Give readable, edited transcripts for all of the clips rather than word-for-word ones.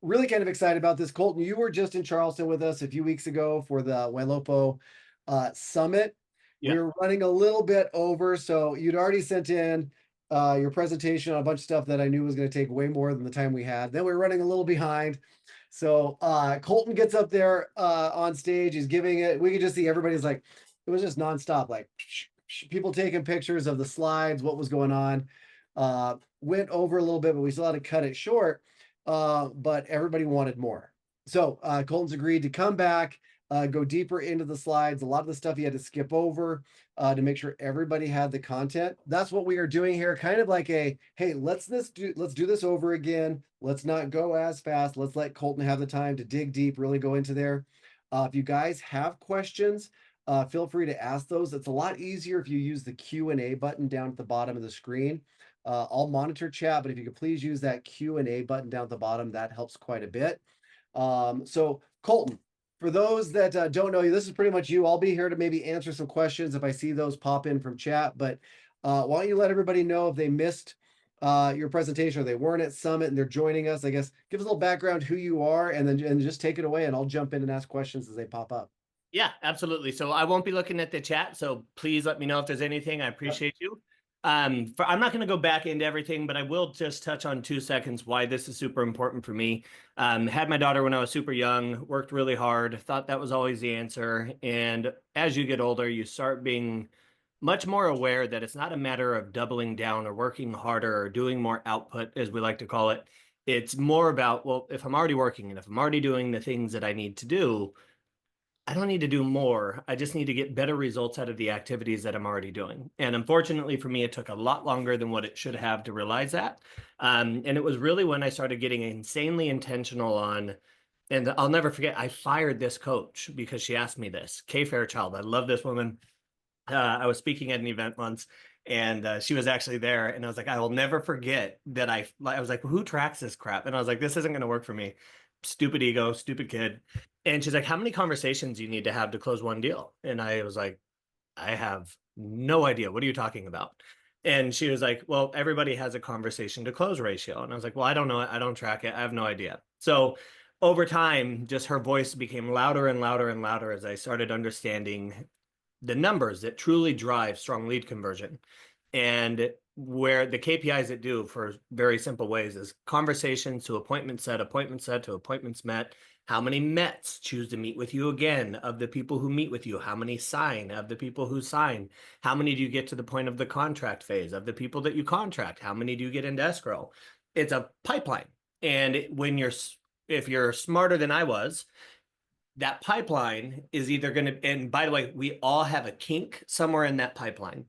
really kind of excited about this. Colton, you were just in Charleston with us a few weeks ago for the Wailopo Summit. We Yeah. were running a little bit over, so you'd already sent in your presentation on a bunch of stuff that I knew was going to take way more than the time we had. Then we were running a little behind. So Colton gets up there on stage. He's giving it. We could just see everybody's like, it was just nonstop, like people taking pictures of the slides, what was going on. Went over a little bit, but we still had to cut it short. But everybody wanted more. So Colton's agreed to come back, go deeper into the slides. A lot of the stuff he had to skip over to make sure everybody had the content. That's what we are doing here, kind of like a, hey, let's do this over again. Let's not go as fast. Let's let Colton have the time to dig deep, really go into there. If you guys have questions, feel free to ask those. It's a lot easier if you use the Q&A button down at the bottom of the screen. I'll monitor chat, but if you could please use that Q&A button down at the bottom, that helps quite a bit. So Colton, for those that don't know you, this is pretty much you. I'll be here to maybe answer some questions if I see those pop in from chat, but why don't you let everybody know if they missed your presentation or they weren't at Summit and they're joining us. I guess give us a little background who you are and then just take it away and I'll jump in and ask questions as they pop up. Yeah, absolutely. So I won't be looking at the chat. So please let me know if there's anything. I Yep. appreciate you. I'm not going to go back into everything, but I will just touch on 2 seconds why this is super important for me. Had my daughter when I was super young, worked really hard, thought that was always the answer. And as you get older, you start being much more aware that it's not a matter of doubling down or working harder or doing more output, as we like to call it. It's more about, well, if I'm already working and if I'm already doing the things that I need to do, I don't need to do more. I just need to get better results out of the activities that I'm already doing. And unfortunately for me, it took a lot longer than what it should have to realize that. And it was really when I started getting insanely intentional on, and I'll never forget, I fired this coach because she asked me this. Kay Fairchild, I love this woman. I was speaking at an event once and she was actually there. And I was like, I will never forget that I was like, who tracks this crap? And I was like, this isn't going to work for me. Stupid ego, stupid kid. And she's like, how many conversations do you need to have to close one deal? And I was like, I have no idea. What are you talking about? And she was like, well, everybody has a conversation to close ratio. And I was like, well, I don't know. I don't track it. I have no idea. So over time, just her voice became louder and louder and louder as I started understanding the numbers that truly drive strong lead conversion. And where the KPIs that do for very simple ways is conversations to appointment set to appointments met. How many Mets choose to meet with you again of the people who meet with you? How many sign of the people who sign? How many do you get to the point of the contract phase of the people that you contract? How many do you get into escrow? It's a pipeline. And if you're smarter than I was, that pipeline is either going to, and by the way, we all have a kink somewhere in that pipeline.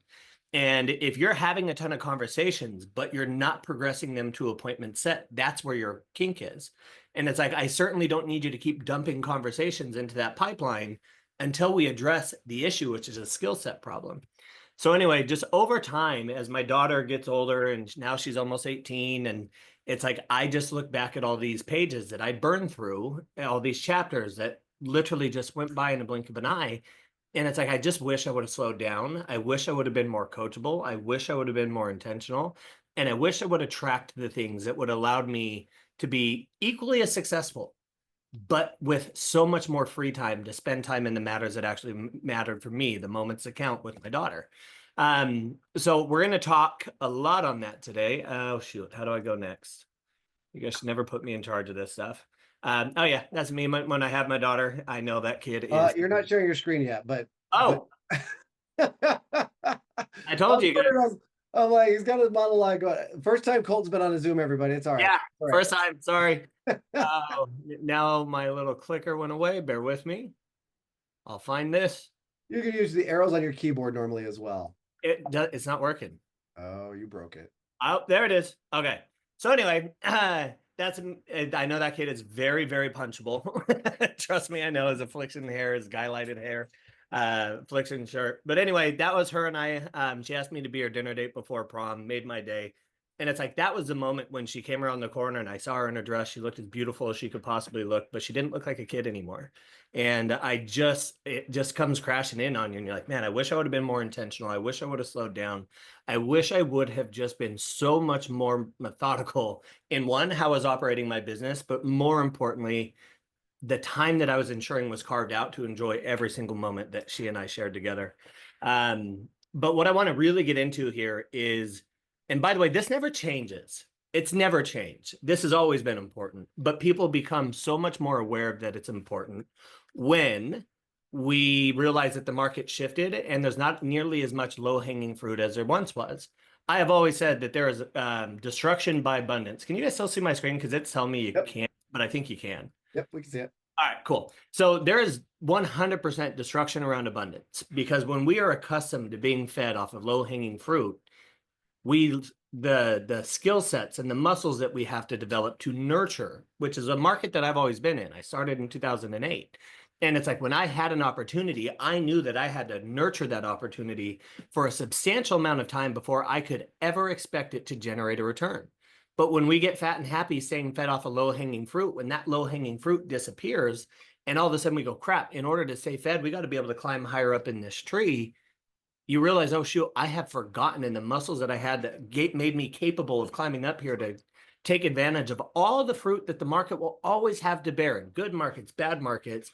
And if you're having a ton of conversations, but you're not progressing them to appointment set, that's where your kink is. And it's like, I certainly don't need you to keep dumping conversations into that pipeline until we address the issue, which is a skill set problem. So anyway, just over time, as my daughter gets older and now she's almost 18, and it's like, I just look back at all these pages that I burned through, all these chapters that literally just went by in a blink of an eye. And it's like, I just wish I would have slowed down. I wish I would have been more coachable. I wish I would have been more intentional. And I wish I would have tracked the things that would have allowed me to be equally as successful, but with so much more free time to spend time in the matters that actually mattered for me, the moments that count with my daughter. So we're going to talk a lot on that today. Oh, shoot. How do I go next? You guys should never put me in charge of this stuff. Oh yeah, that's me. When I have my daughter, I know that kid is. You're not sharing your screen yet, but Oh, I told you guys. I'm like, he's got his monologue going. First time Colton's been on a Zoom, everybody. It's all right. Yeah, All right. first time. Sorry. Now my little clicker went away. Bear with me. I'll find this. You can use the arrows on your keyboard normally as well. It's not working. Oh, you broke it. Oh, there it is. Okay. So anyway, I know that kid is very, very punchable. Trust me, I know his affliction hair, his guy-lighted hair, affliction shirt. But anyway, that was her and I. She asked me to be her dinner date before prom, made my day. And it's like, that was the moment when she came around the corner and I saw her in her dress. She looked as beautiful as she could possibly look, but she didn't look like a kid anymore. And it just comes crashing in on you. And you're like, man, I wish I would have been more intentional. I wish I would have slowed down. I wish I would have just been so much more methodical in one, how I was operating my business, but more importantly, the time that I was ensuring was carved out to enjoy every single moment that she and I shared together. But what I want to really get into here is, and by the way, this never changes. It's never changed. This has always been important, but people become so much more aware of that it's important when we realize that the market shifted and there's not nearly as much low-hanging fruit as there once was. I have always said that there is destruction by abundance. Can you guys still see my screen? Because it's telling me you Yep. can't, but I think you can. Yep, we can see it. All right, cool. So there is 100% destruction around abundance because when we are accustomed to being fed off of low-hanging fruit, the skill sets and the muscles that we have to develop to nurture, which is a market that I've always been in. I started in 2008. And it's like when I had an opportunity, I knew that I had to nurture that opportunity for a substantial amount of time before I could ever expect it to generate a return. But when we get fat and happy staying fed off a low-hanging fruit, when that low-hanging fruit disappears, and all of a sudden we go, crap, in order to stay fed, we got to be able to climb higher up in this tree. You realize, oh, shoot, I have forgotten in the muscles that I had that made me capable of climbing up here to take advantage of all the fruit that the market will always have to bear in good markets, bad markets.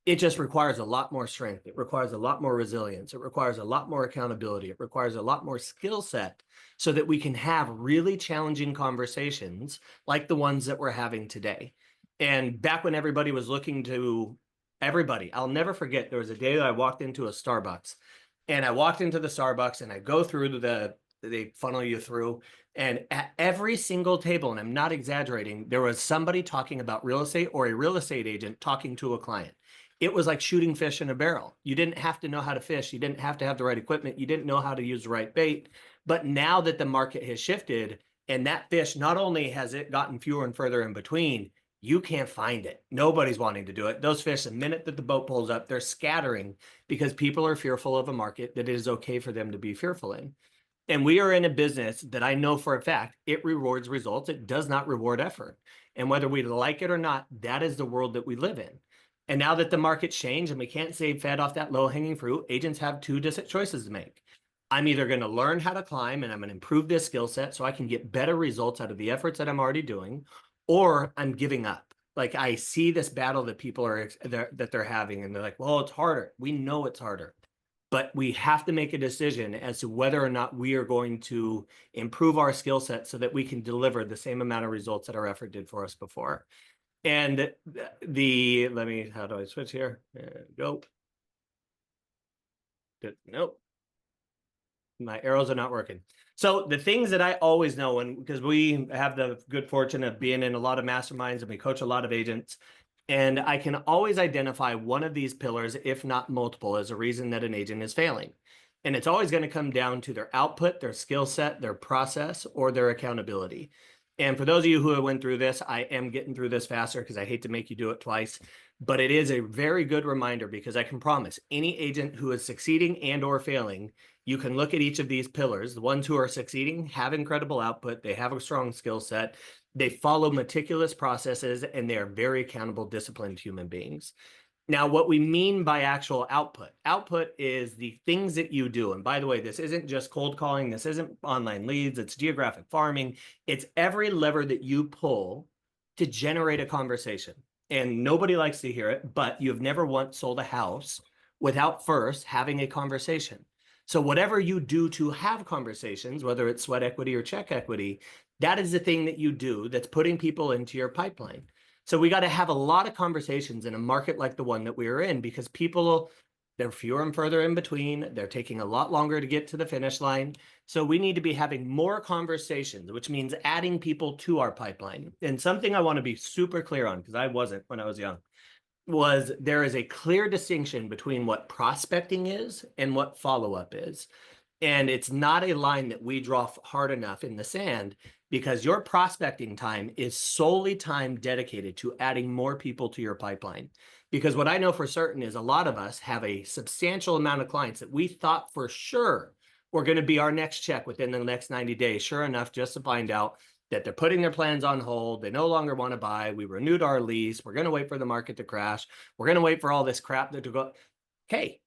It just requires a lot more strength. It requires a lot more resilience. It requires a lot more accountability. It requires a lot more skill set so that we can have really challenging conversations like the ones that we're having today. And back when everybody was looking to everybody, I'll never forget, there was a day that I walked into a Starbucks and I walked into the Starbucks and I go through they funnel you through, and at every single table, and I'm not exaggerating, there was somebody talking about real estate or a real estate agent talking to a client. It was like shooting fish in a barrel. You didn't have to know how to fish. You didn't have to have the right equipment. You didn't know how to use the right bait. But now that the market has shifted and that fish, not only has it gotten fewer and further in between, you can't find it. Nobody's wanting to do it. Those fish, the minute that the boat pulls up, they're scattering because people are fearful of a market that it is okay for them to be fearful in. And we are in a business that I know for a fact, it rewards results. It does not reward effort. And whether we like it or not, that is the world that we live in. And now that the market's changed and we can't stay fed off that low-hanging fruit, agents have two choices to make. I'm either going to learn how to climb and I'm going to improve this skill set so I can get better results out of the efforts that I'm already doing, or I'm giving up. Like I see this battle that people that they're having and they're like, well, it's harder. We know it's harder, but we have to make a decision as to whether or not we are going to improve our skill set so that we can deliver the same amount of results that our effort did for us before. And how do I switch here? Go. Nope. My arrows are not working. So the things that I always know, and because we have the good fortune of being in a lot of masterminds and we coach a lot of agents, and I can always identify one of these pillars, if not multiple, as a reason that an agent is failing. And it's always going to come down to their output, their skill set, their process, or their accountability. And for those of you who went through this, I am getting through this faster because I hate to make you do it twice. But it is a very good reminder because I can promise any agent who is succeeding and or failing, you can look at each of these pillars. The ones who are succeeding have incredible output. They have a strong skill set. They follow meticulous processes, and they are very accountable, disciplined human beings. Now, what we mean by actual output is the things that you do. And by the way, this isn't just cold calling. This isn't online leads. It's geographic farming. It's every lever that you pull to generate a conversation. And nobody likes to hear it, but you've never once sold a house without first having a conversation. So whatever you do to have conversations, whether it's sweat equity or check equity, that is the thing that you do that's putting people into your pipeline. So we got to have a lot of conversations in a market like the one that we are in because people, they're fewer and further in between. They're taking a lot longer to get to the finish line. So we need to be having more conversations, which means adding people to our pipeline. And something I want to be super clear on, because I wasn't when I was young, was there is a clear distinction between what prospecting is and what follow-up is. And it's not a line that we draw hard enough in the sand because your prospecting time is solely time dedicated to adding more people to your pipeline. Because what I know for certain is a lot of us have a substantial amount of clients that we thought for sure or going to be our next check within the next 90 days. Sure enough, just to find out that they're putting their plans on hold. They no longer want to buy. We renewed our lease. We're going to wait for the market to crash. We're going to wait for all this crap to go. Okay.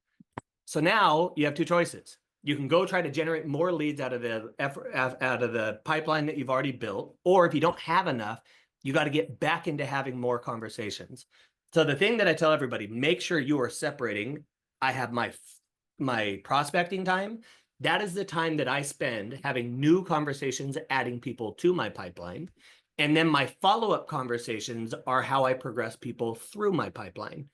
So now you have two choices. You can go try to generate more leads out of the pipeline that you've already built, or if you don't have enough, you got to get back into having more conversations. So the thing that I tell everybody, make sure you are separating. I have my prospecting time. That is the time that I spend having new conversations, adding people to my pipeline. And then my follow-up conversations are how I progress people through my pipeline.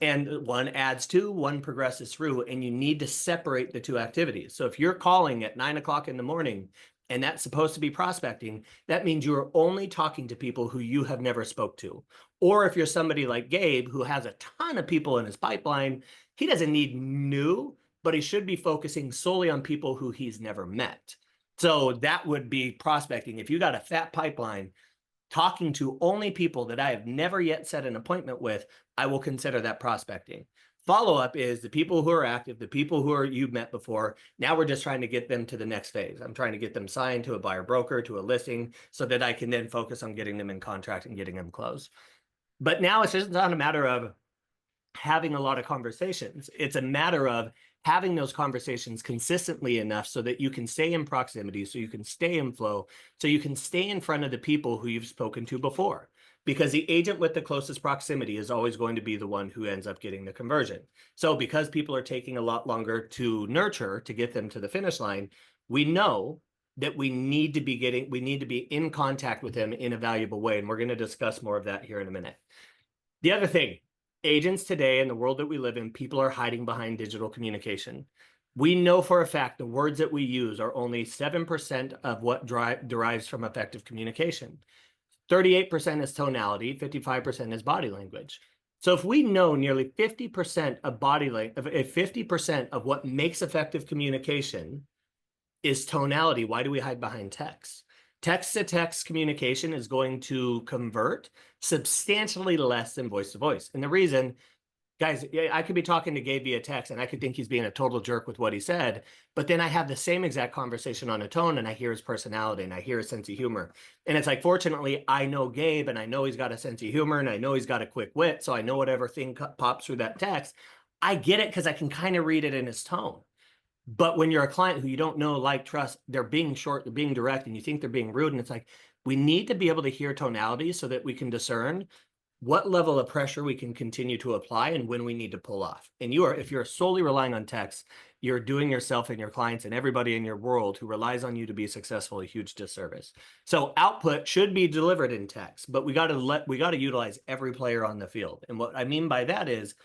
And one adds to, one progresses through, and you need to separate the two activities. So if you're calling at 9 o'clock in the morning and that's supposed to be prospecting, that means you are only talking to people who you have never spoke to. Or if you're somebody like Gabe, who has a ton of people in his pipeline, he doesn't need new, but he should be focusing solely on people who he's never met. So that would be prospecting. If you got a fat pipeline, talking to only people that I have never yet set an appointment with, I will consider that prospecting. Follow-up is the people who are active, the people who are you've met before. Now we're just trying to get them to the next phase. I'm trying to get them signed to a buyer broker, to a listing, so that I can then focus on getting them in contract and getting them closed. But now it's just not a matter of having a lot of conversations. It's a matter of having those conversations consistently enough so that you can stay in proximity, so you can stay in flow, so you can stay in front of the people who you've spoken to before. Because the agent with the closest proximity is always going to be the one who ends up getting the conversion. So because people are taking a lot longer to nurture to get them to the finish line, we know that we need to be in contact with them in a valuable way. And we're going to discuss more of that here in a minute. The other thing, agents today in the world that we live in, people are hiding behind digital communication. We know for a fact the words that we use are only 7% of what derives from effective communication. 38% is tonality, 55% is body language. So if we know nearly 50% of body language, if 50% of what makes effective communication is tonality, why do we hide behind text? Text-to-text communication is going to convert substantially less than voice-to-voice. And the reason, guys, I could be talking to Gabe via text and I could think he's being a total jerk with what he said, but then I have the same exact conversation on a tone and I hear his personality and I hear his sense of humor. And it's like, fortunately, I know Gabe and I know he's got a sense of humor and I know he's got a quick wit. So I know whatever thing pops through that text, I get it because I can kind of read it in his tone. But when you're a client who you don't know, like, trust, they're being short, they're being direct, and you think they're being rude, and it's like, we need to be able to hear tonality so that we can discern what level of pressure we can continue to apply and when we need to pull off. And if you're solely relying on text, you're doing yourself and your clients and everybody in your world who relies on you to be successful a huge disservice. So output should be delivered in text, but we got to utilize every player on the field. And what I mean by that is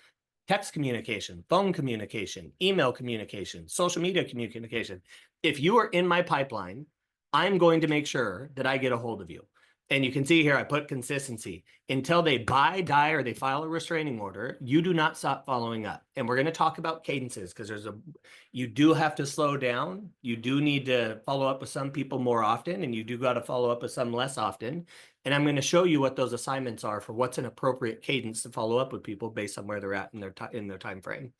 text communication, phone communication, email communication, social media communication. If you are in my pipeline, I'm going to make sure that I get a hold of you. And you can see here, I put consistency. Until they buy, die, or they file a restraining order, you do not stop following up. And we're going to talk about cadences because you do have to slow down. You do need to follow up with some people more often, and you do got to follow up with some less often. And I'm going to show you what those assignments are for what's an appropriate cadence to follow up with people based on where they're at in their time frame.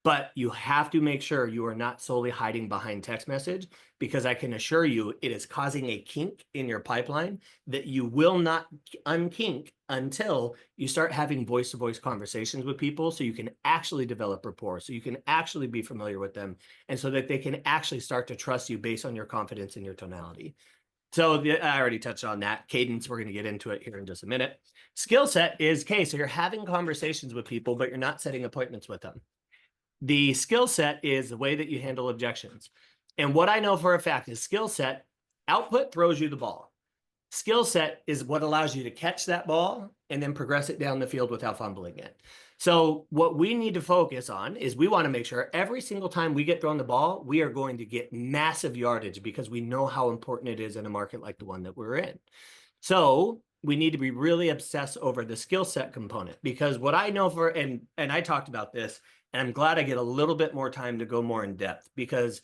But you have to make sure you are not solely hiding behind text message, because I can assure you it is causing a kink in your pipeline that you will not unkink until you start having voice-to-voice conversations with people, so you can actually develop rapport, so you can actually be familiar with them, and so that they can actually start to trust you based on your confidence and your tonality. So I already touched on that. Cadence, we're going to get into it here in just a minute. Skill set is, okay, so you're having conversations with people, but you're not setting appointments with them. The skill set is the way that you handle objections. And what I know for a fact is skill set, output throws you the ball. Skill set is what allows you to catch that ball and then progress it down the field without fumbling it. So what we need to focus on is we want to make sure every single time we get thrown the ball, we are going to get massive yardage, because we know how important it is in a market like the one that we're in. So we need to be really obsessed over the skill set component, because what I know and I talked about this, and I'm glad I get a little bit more time to go more in depth, because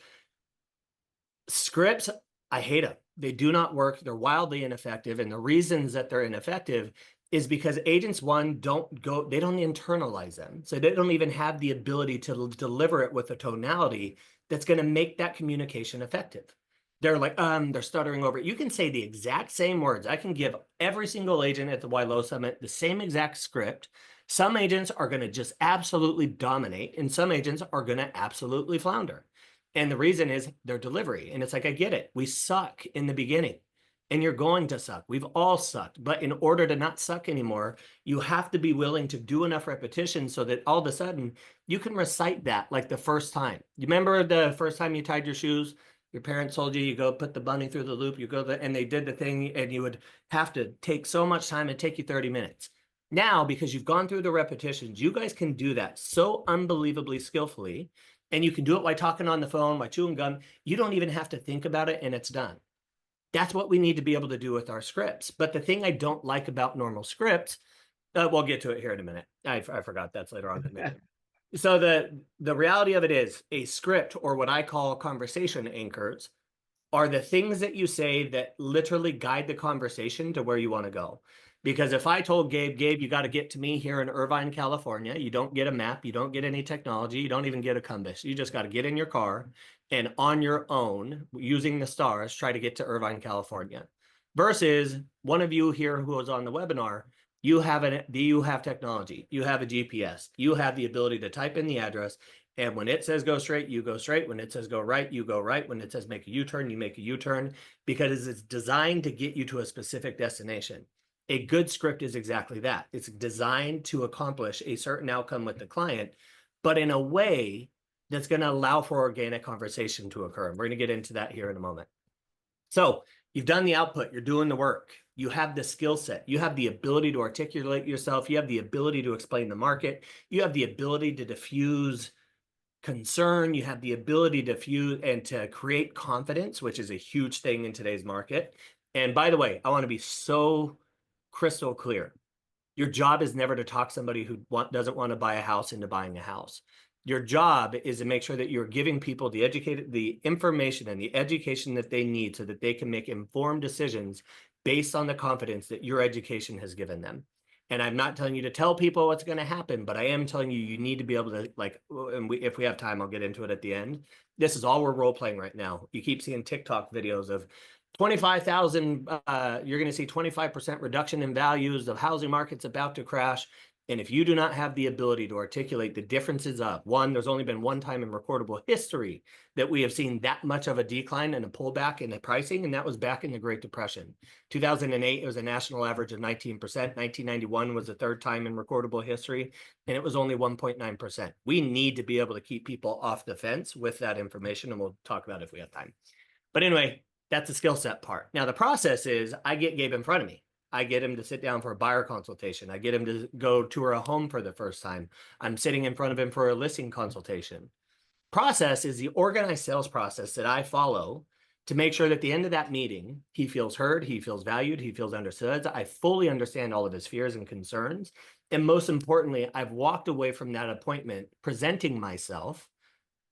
scripts, I hate them. They do not work. They're wildly ineffective. And the reasons that they're ineffective is because agents, one, they don't internalize them. So they don't even have the ability to deliver it with a tonality that's going to make that communication effective. They're like, they're stuttering over it. You can say the exact same words. I can give every single agent at the YLO Summit the same exact script. Some agents are going to just absolutely dominate, and some agents are going to absolutely flounder. And the reason is their delivery. And it's like, I get it. We suck in the beginning, and you're going to suck. We've all sucked. But in order to not suck anymore, you have to be willing to do enough repetitions so that all of a sudden you can recite that like the first time. You remember the first time you tied your shoes? Your parents told you, you go put the bunny through the loop, you go there, and they did the thing, and you would have to take so much time and take you 30 minutes. Now, because you've gone through the repetitions, you guys can do that so unbelievably skillfully, and you can do it while talking on the phone, while chewing gum. You don't even have to think about it, and it's done. That's what we need to be able to do with our scripts. But the thing I don't like about normal scripts, we'll get to it here in a minute. I forgot that's later on. So the reality of it is a script, or what I call conversation anchors, are the things that you say that literally guide the conversation to where you want to go. Because if I told Gabe, you got to get to me here in Irvine, California, you don't get a map, you don't get any technology, you don't even get a compass. You just got to get in your car and on your own, using the stars, try to get to Irvine, California. Versus one of you here who was on the webinar, you have technology, you have a GPS, you have the ability to type in the address, and when it says go straight, you go straight. When it says go right, you go right. When it says make a U-turn, you make a U-turn, because it's designed to get you to a specific destination. A good script is exactly that. It's designed to accomplish a certain outcome with the client, but in a way that's going to allow for organic conversation to occur. And we're going to get into that here in a moment. So you've done the output, you're doing the work, you have the skill set, you have the ability to articulate yourself, you have the ability to explain the market, you have the ability to diffuse concern, you have the ability to fuse and to create confidence, which is a huge thing in today's market. And by the way, I want to be so crystal clear. Your job is never to talk somebody who doesn't want to buy a house into buying a house. Your job is to make sure that you're giving people the information and the education that they need so that they can make informed decisions based on the confidence that your education has given them. And I'm not telling you to tell people what's going to happen, but I am telling you, you need to be able to, like, and if we have time, I'll get into it at the end. This is all we're role playing right now. You keep seeing TikTok videos of 25,000, you're going to see 25% reduction in values, the housing market's about to crash. And if you do not have the ability to articulate the differences of, one, there's only been one time in recordable history that we have seen that much of a decline and a pullback in the pricing, and that was back in the Great Depression. 2008, it was a national average of 19%. 1991 was the third time in recordable history, and it was only 1.9%. We need to be able to keep people off the fence with that information, and we'll talk about it if we have time. But anyway, that's the skill set part. Now, the process is I get Gabe in front of me. I get him to sit down for a buyer consultation. I get him to go tour a home for the first time. I'm sitting in front of him for a listing consultation. Process is the organized sales process that I follow to make sure that at the end of that meeting, he feels heard, he feels valued, he feels understood. I fully understand all of his fears and concerns. And most importantly, I've walked away from that appointment presenting myself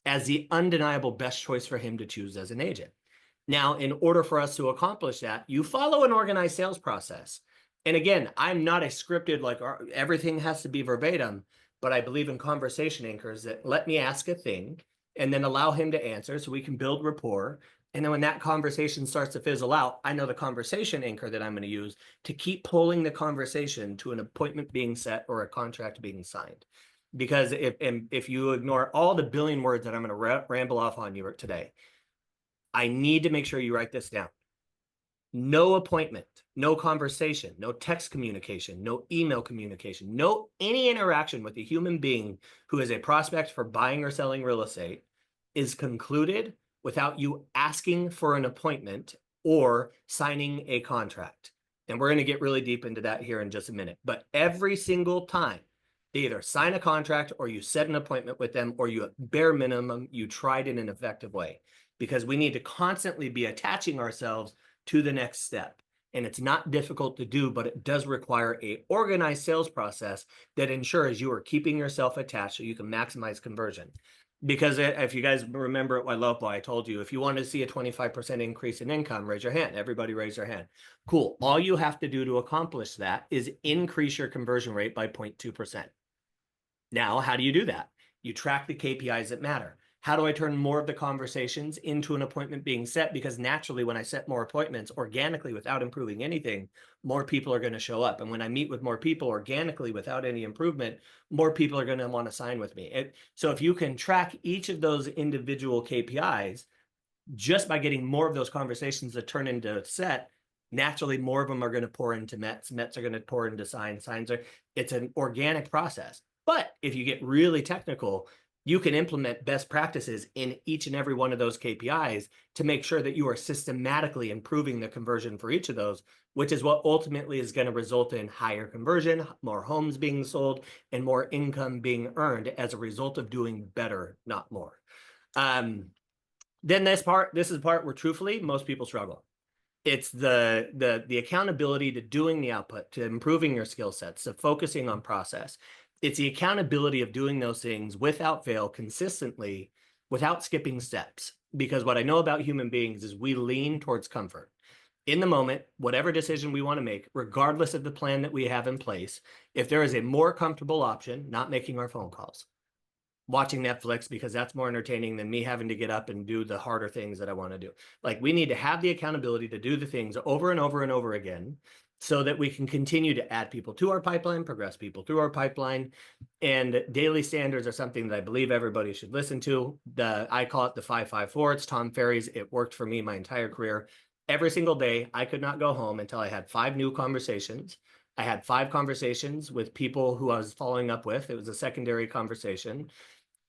as the undeniable best choice for him to choose as an agent. Now, in order for us to accomplish that, you follow an organized sales process. And again, I'm not a scripted, like everything has to be verbatim, but I believe in conversation anchors that let me ask a thing and then allow him to answer so we can build rapport. And then when that conversation starts to fizzle out, I know the conversation anchor that I'm going to use to keep pulling the conversation to an appointment being set or a contract being signed. Because if you ignore all the billion words that I'm going to ramble off on you today, I need to make sure you write this down. No appointment, no conversation, no text communication, no email communication, no any interaction with a human being who is a prospect for buying or selling real estate is concluded without you asking for an appointment or signing a contract. And we're going to get really deep into that here in just a minute. But every single time, they either sign a contract or you set an appointment with them, or you, at bare minimum, you tried in an effective way. Because we need to constantly be attaching ourselves to the next step. And it's not difficult to do, but it does require an organized sales process that ensures you are keeping yourself attached so you can maximize conversion. Because if you guys remember at Wailopo, I told you, if you want to see a 25% increase in income, raise your hand. Everybody raise their hand. Cool. All you have to do to accomplish that is increase your conversion rate by 0.2%. Now, how do you do that? You track the KPIs that matter. How do I turn more of the conversations into an appointment being set? Because naturally, when I set more appointments organically without improving anything, more people are going to show up. And when I meet with more people organically without any improvement, more people are going to want to sign with me. So if you can track each of those individual KPIs, just by getting more of those conversations that turn into set, naturally more of them are going to pour into Mets. Mets are going to pour into signs. Signs are, it's an organic process. But if you get really technical, you can implement best practices in each and every one of those KPIs to make sure that you are systematically improving the conversion for each of those, which is what ultimately is going to result in higher conversion, more homes being sold, and more income being earned as a result of doing better, not more. Then this is the part where truthfully most people struggle. It's the accountability to doing the output, to improving your skill sets, to focusing on process. It's the accountability of doing those things without fail, consistently, without skipping steps. Because what I know about human beings is we lean towards comfort. In the moment, whatever decision we want to make, regardless of the plan that we have in place, if there is a more comfortable option, not making our phone calls, watching Netflix because that's more entertaining than me having to get up and do the harder things that I want to do. Like, we need to have the accountability to do the things over and over and over again so that we can continue to add people to our pipeline, progress people through our pipeline. And daily standards are something that I believe everybody should listen to. I call it the 554. It's Tom Ferry's. It worked for me my entire career. Every single day, I could not go home until I had 5 new conversations. I had 5 conversations with people who I was following up with. It was a secondary conversation.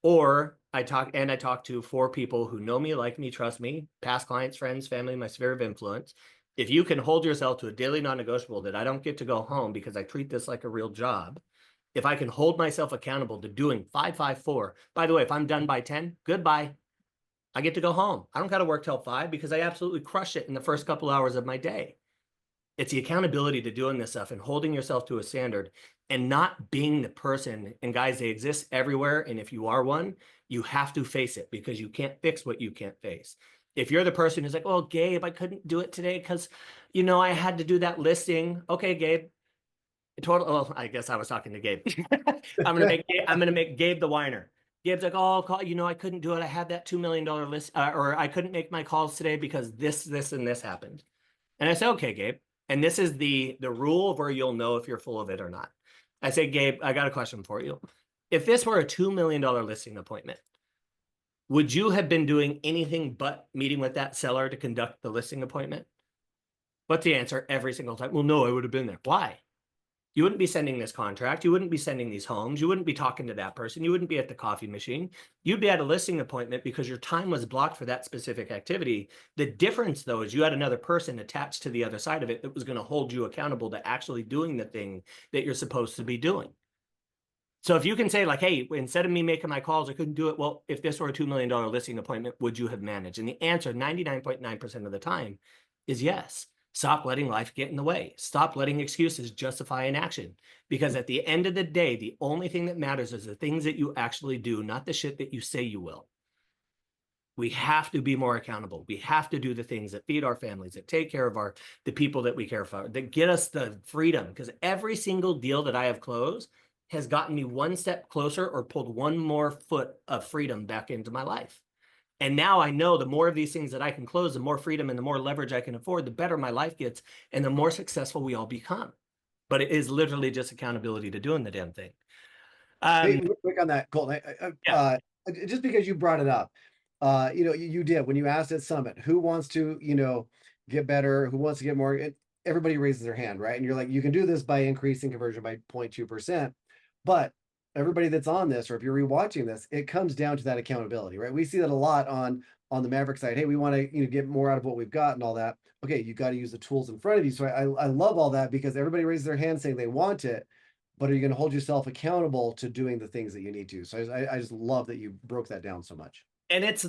Or I talk to 4 people who know me, like me, trust me, past clients, friends, family, my sphere of influence. If you can hold yourself to a daily non-negotiable that I don't get to go home because I treat this like a real job, if I can hold myself accountable to doing 554, by the way, if I'm done by 10, goodbye. I get to go home. I don't got to work till 5 because I absolutely crush it in the first couple hours of my day. It's the accountability to doing this stuff and holding yourself to a standard and not being the person. And guys, they exist everywhere. And if you are one, you have to face it because you can't fix what you can't face. If you're the person who's like, well, Gabe, I couldn't do it today because, I had to do that listing. Okay, Gabe. Well, I guess I was talking to Gabe. I'm gonna make Gabe the whiner. Gabe's like, oh, I couldn't do it. I had that $2 million list, or I couldn't make my calls today because this, and this happened. And I say, okay, Gabe. And this is the rule of where you'll know if you're full of it or not. I say, Gabe, I got a question for you. If this were a $2 million listing appointment, would you have been doing anything but meeting with that seller to conduct the listing appointment? What's the answer every single time? Well, no, I would have been there. Why? You wouldn't be sending this contract. You wouldn't be sending these homes. You wouldn't be talking to that person. You wouldn't be at the coffee machine. You'd be at a listing appointment because your time was blocked for that specific activity. The difference, though, is you had another person attached to the other side of it that was going to hold you accountable to actually doing the thing that you're supposed to be doing. So if you can say, like, hey, instead of me making my calls, I couldn't do it. Well, if this were a $2 million listing appointment, would you have managed? And the answer 99.9% of the time is yes. Stop letting life get in the way. Stop letting excuses justify inaction. Because at the end of the day, the only thing that matters is the things that you actually do, not the shit that you say you will. We have to be more accountable. We have to do the things that feed our families, that take care of the people that we care for, that get us the freedom. Because every single deal that I have closed has gotten me one step closer or pulled one more foot of freedom back into my life. And now I know the more of these things that I can close, the more freedom and the more leverage I can afford, the better my life gets and the more successful we all become. But it is literally just accountability to doing the damn thing. Hey, real quick on that, Colton. Yeah. Just because you brought it up, you did when you asked at Summit, who wants to, get better, who wants to get more. Everybody raises their hand, right? And you're like, you can do this by increasing conversion by 0.2%. But everybody that's on this, or if you're rewatching this, it comes down to that accountability, right? We see that a lot on the Maverick side. Hey, we want to get more out of what we've got and all that. Okay, you got to use the tools in front of you. So I love all that because everybody raises their hand saying they want it, but are you going to hold yourself accountable to doing the things that you need to? So I just love that you broke that down so much. And it's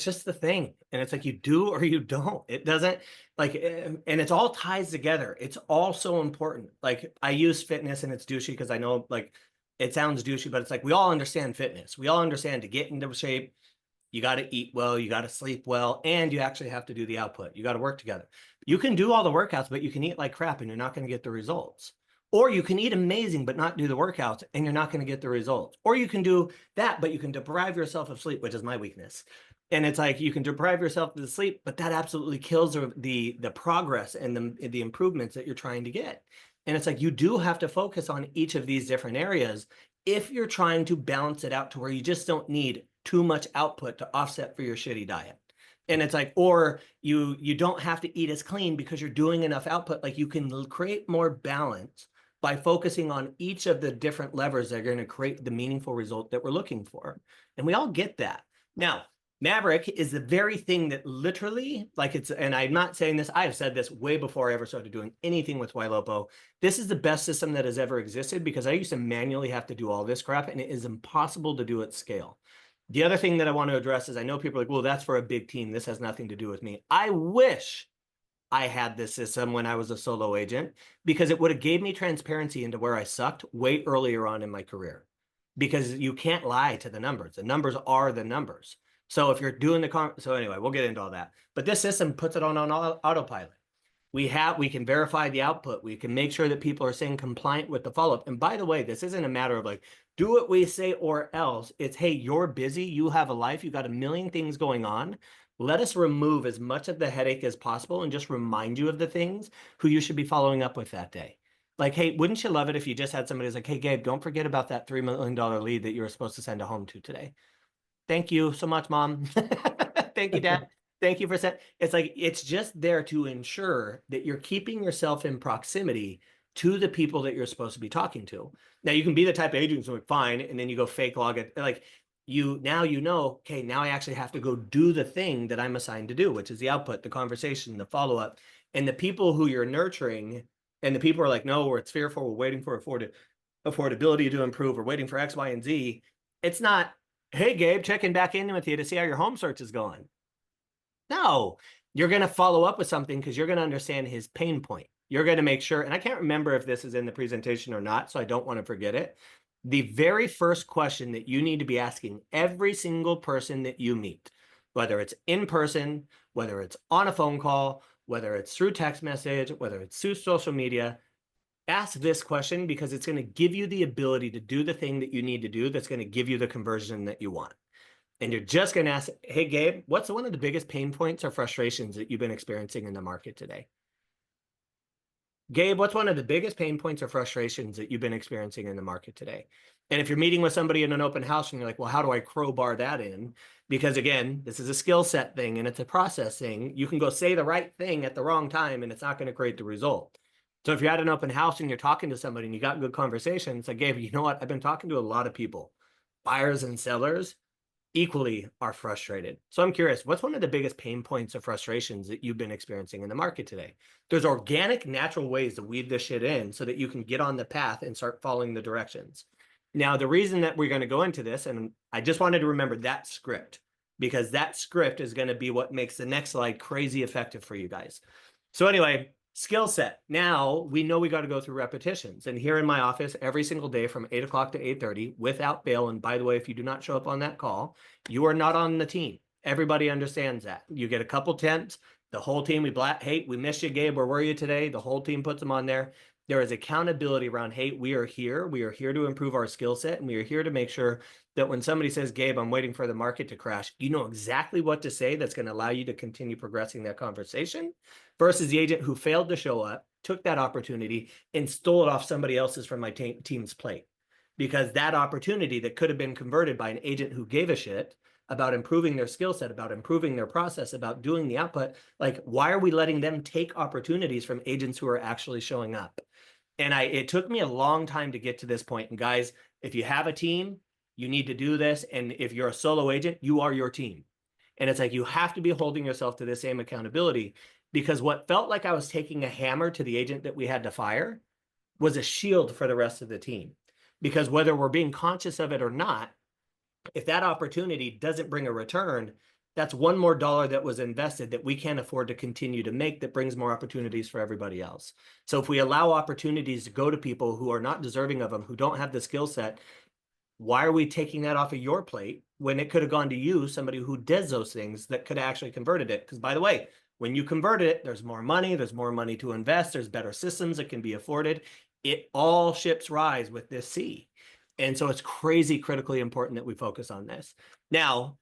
just the thing. And it's like, you do or you don't. It doesn't and it's all ties together. It's all so important. Like, I use fitness and it's douchey because I know, like, it sounds douchey, but it's like, we all understand fitness. We all understand to get into shape, you got to eat well, you got to sleep well, and you actually have to do the output. You got to work together. You can do all the workouts, but you can eat like crap and you're not going to get the results. Or you can eat amazing, but not do the workouts, and you're not going to get the results. Or you can do that, but you can deprive yourself of sleep, which is my weakness. And it's like you can deprive yourself of the sleep, but that absolutely kills the progress and the improvements that you're trying to get. And it's like you do have to focus on each of these different areas if you're trying to balance it out to where you just don't need too much output to offset for your shitty diet. And it's like, or you don't have to eat as clean because you're doing enough output. Like you can create more balance by focusing on each of the different levers that are going to create the meaningful result that we're looking for. And we all get that. Now, Maverick is the very thing that literally, like it's, and I'm not saying this, I have said this way before I ever started doing anything with Ylopo. This is the best system that has ever existed because I used to manually have to do all this crap and it is impossible to do at scale. The other thing that I want to address is I know people are like, well, that's for a big team. This has nothing to do with me. I wish I had this system when I was a solo agent because it would have gave me transparency into where I sucked way earlier on in my career. Because you can't lie to the numbers. The numbers are the numbers. So if you're doing so anyway, we'll get into all that. But this system puts it on autopilot. We can verify the output. We can make sure that people are staying compliant with the follow-up. And by the way, this isn't a matter of like, do what we say or else. It's, hey, you're busy. You have a life. You got a million things going on. Let us remove as much of the headache as possible and just remind you of the things who you should be following up with that day. Like, hey, wouldn't you love it if you just had somebody who's like, hey, Gabe, don't forget about that $3 million lead that you were supposed to send a home to today. Thank you so much, Mom. Thank you, Dad. Thank you for saying. It's like, it's just there to ensure that you're keeping yourself in proximity to the people that you're supposed to be talking to. Now, you can be the type of agent who's like, fine, and then you go fake log it. Like, now you know, okay, now I actually have to go do the thing that I'm assigned to do, which is the output, the conversation, the follow-up. And the people who you're nurturing, and the people are like, no, it's fearful, we're waiting for affordability to improve, we're waiting for X, Y, and Z. It's not, hey, Gabe, checking back in with you to see how your home search is going. No, you're going to follow up with something because you're going to understand his pain point. You're going to make sure, and I can't remember if this is in the presentation or not, so I don't want to forget it. The very first question that you need to be asking every single person that you meet, whether it's in person, whether it's on a phone call, whether it's through text message, whether it's through social media, ask this question because it's going to give you the ability to do the thing that you need to do that's going to give you the conversion that you want. And you're just going to ask, hey, Gabe, what's one of the biggest pain points or frustrations that you've been experiencing in the market today? Gabe, what's one of the biggest pain points or frustrations that you've been experiencing in the market today? And if you're meeting with somebody in an open house and you're like, well, how do I crowbar that in? Because again, this is a skill set thing and it's a process thing. You can go say the right thing at the wrong time and it's not going to create the result. So if you're at an open house and you're talking to somebody and you got good conversation, it's like, Gabe, you know what? I've been talking to a lot of people, buyers and sellers, equally are frustrated. So I'm curious, what's one of the biggest pain points or frustrations that you've been experiencing in the market today? There's organic, natural ways to weave this shit in so that you can get on the path and start following the directions. Now, the reason that we're going to go into this, and I just wanted to remember that script, because that script is going to be what makes the next slide crazy effective for you guys. So anyway, skill set. Now we know we got to go through repetitions. And here in my office, every single day from 8 o'clock to 8:30 without fail. And by the way, if you do not show up on that call, you are not on the team. Everybody understands that. You get a couple temps, the whole team, hey, we missed you, Gabe. Where were you today? The whole team puts them on there. There is accountability around, hey, we are here. We are here to improve our skill set. And we are here to make sure that when somebody says, Gabe, I'm waiting for the market to crash, you know exactly what to say that's going to allow you to continue progressing that conversation versus the agent who failed to show up, took that opportunity and stole it off somebody else's from my team's plate. Because that opportunity that could have been converted by an agent who gave a shit about improving their skill set, about improving their process, about doing the output, like, why are we letting them take opportunities from agents who are actually showing up? And it took me a long time to get to this point. And guys, if you have a team, you need to do this. And if you're a solo agent, you are your team. And it's like, you have to be holding yourself to the same accountability, because what felt like I was taking a hammer to the agent that we had to fire was a shield for the rest of the team. Because whether we're being conscious of it or not, if that opportunity doesn't bring a return, that's one more dollar that was invested that we can't afford to continue to make, that brings more opportunities for everybody else. So if we allow opportunities to go to people who are not deserving of them, who don't have the skill set, why are we taking that off of your plate when it could have gone to you, somebody who does those things that could have actually converted it? Because by the way, when you convert it, there's more money to invest, there's better systems that can be afforded. all ships rise with this sea. And so it's crazy critically important that we focus on this. Now,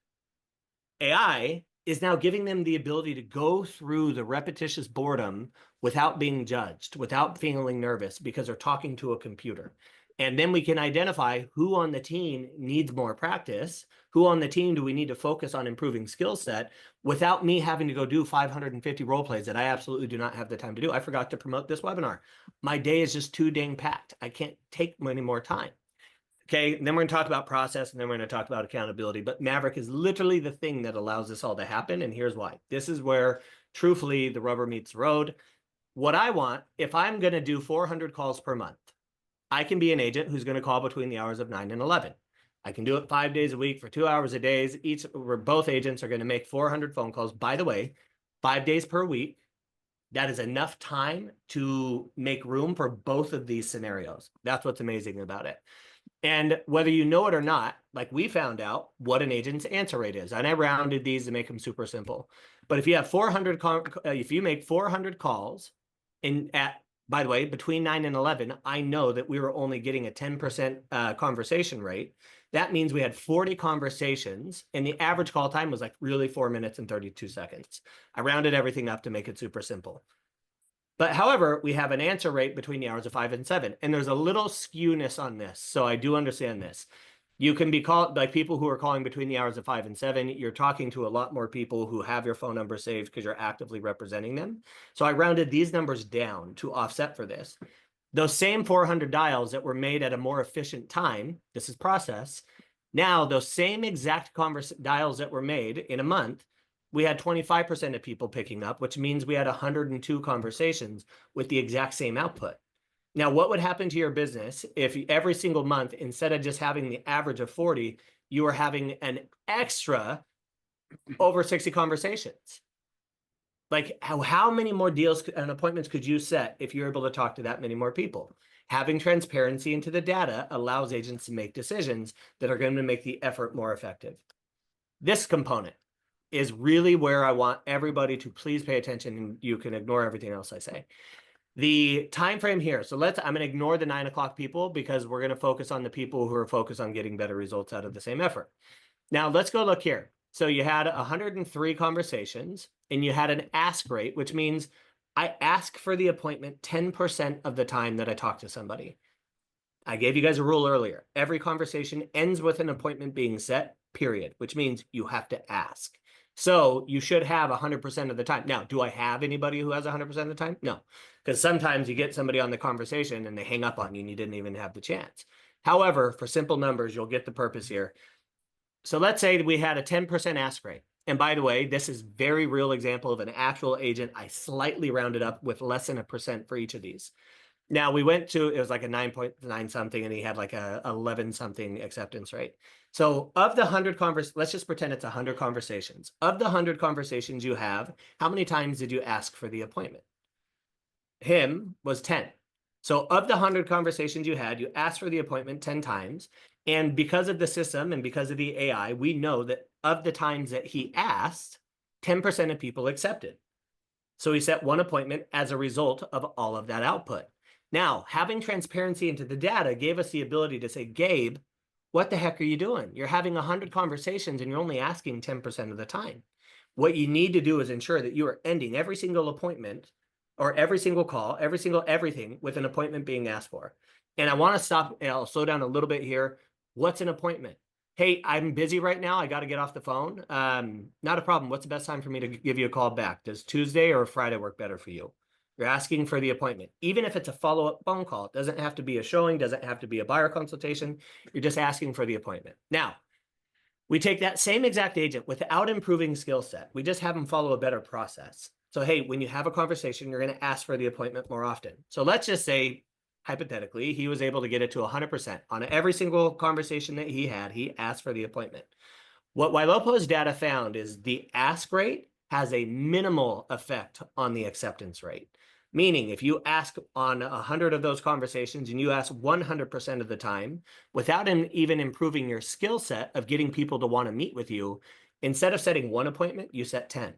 AI is now giving them the ability to go through the repetitious boredom without being judged, without feeling nervous, because they're talking to a computer. And then we can identify who on the team needs more practice, who on the team do we need to focus on improving skill set without me having to go do 550 role plays that I absolutely do not have the time to do. I forgot to promote this webinar. My day is just too dang packed. I can't take any more time. Okay, and then we're going to talk about process, and then we're going to talk about accountability. But Maverick is literally the thing that allows this all to happen, and here's why. This is where, truthfully, the rubber meets the road. What I want, if I'm going to do 400 calls per month, I can be an agent who's going to call between the hours of 9 and 11. I can do it 5 days a week for 2 hours a day. Both agents are going to make 400 phone calls. By the way, 5 days per week. That is enough time to make room for both of these scenarios. That's what's amazing about it. And whether you know it or not, like we found out what an agent's answer rate is. And I rounded these to make them super simple. But if you have 400, if you make 400 calls by the way, between 9 and 11, I know that we were only getting a 10% conversation rate. That means we had 40 conversations, and the average call time was like really 4 minutes and 32 seconds. I rounded everything up to make it super simple. But however, we have an answer rate between the hours of 5 and 7, and there's a little skewness on this. So I do understand this. You can be called, like people who are calling between the hours of 5 and 7, you're talking to a lot more people who have your phone number saved because you're actively representing them. So I rounded these numbers down to offset for this. Those same 400 dials that were made at a more efficient time, this is process. Now, those same exact dials that were made in a month, we had 25% of people picking up, which means we had 102 conversations with the exact same output. Now, what would happen to your business if every single month, instead of just having the average of 40, you were having an extra over 60 conversations? Like how many more deals and appointments could you set if you're able to talk to that many more people? Having transparency into the data allows agents to make decisions that are going to make the effort more effective. This component is really where I want everybody to please pay attention, and you can ignore everything else I say. The time frame here. So I'm going to ignore the 9 o'clock people because we're going to focus on the people who are focused on getting better results out of the same effort. Now let's go look here. So you had 103 conversations and you had an ask rate, which means I ask for the appointment 10% of the time that I talk to somebody. I gave you guys a rule earlier. Every conversation ends with an appointment being set, period, which means you have to ask. So you should have 100% of the time. Now, do I have anybody who has 100% of the time? No, because sometimes you get somebody on the conversation and they hang up on you and you didn't even have the chance. However, for simple numbers, you'll get the purpose here. So let's say we had a 10% ask rate. And by the way, this is very real example of an actual agent. I slightly rounded up with less than 1% for each of these. Now we went to, it was like a 9.9 something, and he had like a 11 something acceptance rate. So of the 100 let's just pretend it's 100 conversations. Of the 100 conversations you have, how many times did you ask for the appointment? Him was 10. So of the 100 conversations you had, you asked for the appointment 10 times. And because of the system and because of the AI, we know that of the times that he asked, 10% of people accepted. So he set one appointment as a result of all of that output. Now, having transparency into the data gave us the ability to say, Gabe, what the heck are you doing? You're having 100 conversations and you're only asking 10% of the time. What you need to do is ensure that you are ending every single appointment or every single call, every single everything with an appointment being asked for. And I want to stop, and I'll slow down a little bit here. What's an appointment? Hey, I'm busy right now. I got to get off the phone. Not a problem. What's the best time for me to give you a call back? Does Tuesday or Friday work better for you? You're asking for the appointment. Even if it's a follow-up phone call, it doesn't have to be a showing, doesn't have to be a buyer consultation. You're just asking for the appointment. Now, we take that same exact agent without improving skill set. We just have them follow a better process. So, hey, when you have a conversation, you're going to ask for the appointment more often. So let's just say, hypothetically, he was able to get it to 100%. On every single conversation that he had, he asked for the appointment. What Wailopo's data found is the ask rate has a minimal effect on the acceptance rate. Meaning, if you ask on 100 of those conversations and you ask 100% of the time, without even improving your skill set of getting people to want to meet with you, instead of setting one appointment, you set 10.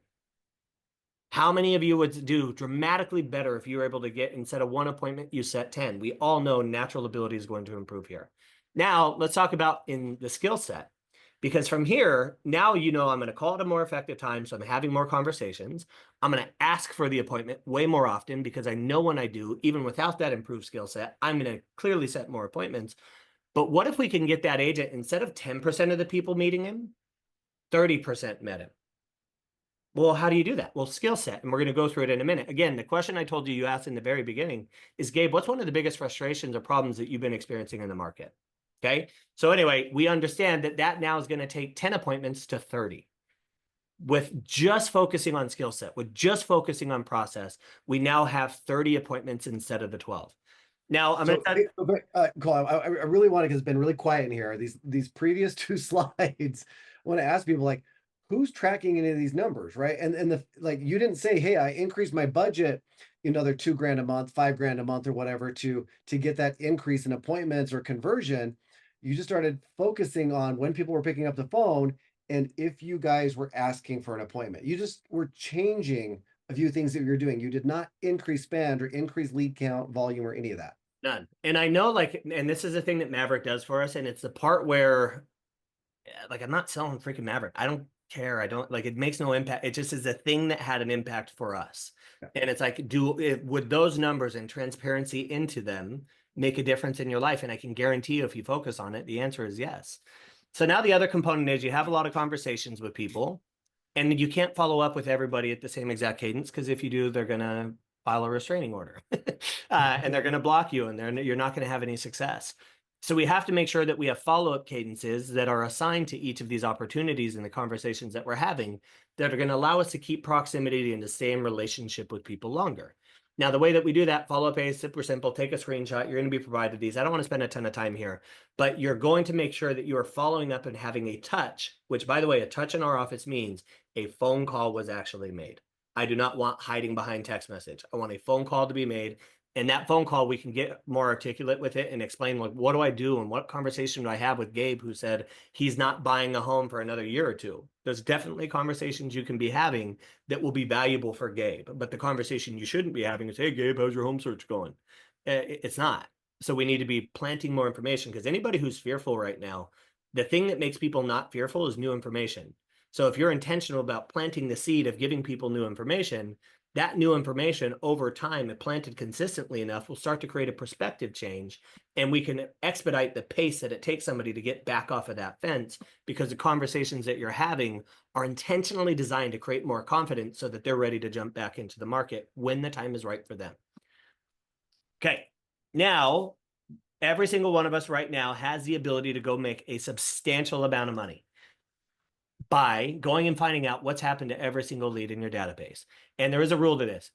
How many of you would do dramatically better if you were able to get, instead of 1 appointment, you set 10? We all know natural ability is going to improve here. Now, let's talk about in the skill set. Because from here, now you know I'm going to call it a more effective time. So I'm having more conversations. I'm going to ask for the appointment way more often because I know when I do, even without that improved skill set, I'm going to clearly set more appointments. But what if we can get that agent, instead of 10% of the people meeting him, 30% met him? Well, how do you do that? Well, skill set, and we're going to go through it in a minute. Again, the question I told you you asked in the very beginning is, Gabe, what's one of the biggest frustrations or problems that you've been experiencing in the market? Okay. So anyway, we understand that that now is going to take 10 appointments to 30. With just focusing on skill set, with just focusing on process, we now have 30 appointments instead of the 12. Now I'm going So, to Cole, I really want to, because it's been really quiet in here. These previous two slides, I want to ask people like, who's tracking any of these numbers, right? And the like, you didn't say, hey, I increased my budget another $2,000 a month, $5,000 a month, or whatever to get that increase in appointments or conversion. You just started focusing on when people were picking up the phone and if you guys were asking for an appointment. You just were changing a few things that you're doing. You did not increase spend or increase lead count, volume, or any of that. none. And I know, like, and this is the thing that Maverick does for us, and it's the part where, like, I'm not selling freaking Maverick. I don't care. I don't like, it makes no impact. It just is a thing that had an impact for us. Yeah. And it's like, would those numbers and transparency into them make a difference in your life? And I can guarantee you, if you focus on it, the answer is yes. So now the other component is you have a lot of conversations with people, and you can't follow up with everybody at the same exact cadence, because if you do, they're going to file a restraining order and they're going to block you, and you're not going to have any success. So we have to make sure that we have follow-up cadences that are assigned to each of these opportunities in the conversations that we're having, that are going to allow us to keep proximity and to stay in relationship with people longer. Now, the way that we do that, follow-up is super simple. Take a screenshot. You're going to be provided these. I don't want to spend a ton of time here, but you're going to make sure that you are following up and having a touch, which, by the way, a touch in our office means a phone call was actually made. I do not want hiding behind text message. I want a phone call to be made. And that phone call, we can get more articulate with it and explain, like, what do I do and what conversation do I have with Gabe, who said he's not buying a home for another year or two. There's definitely conversations you can be having that will be valuable for Gabe. But the conversation you shouldn't be having is, hey, Gabe, how's your home search going? It's not. So we need to be planting more information, because anybody who's fearful right now, the thing that makes people not fearful is new information. So if you're intentional about planting the seed of giving people new information, that new information over time, if planted consistently enough, will start to create a perspective change, and we can expedite the pace that it takes somebody to get back off of that fence, because the conversations that you're having are intentionally designed to create more confidence so that they're ready to jump back into the market when the time is right for them. Okay, now every single one of us right now has the ability to go make a substantial amount of money by going and finding out what's happened to every single lead in your database. And there is a rule to this.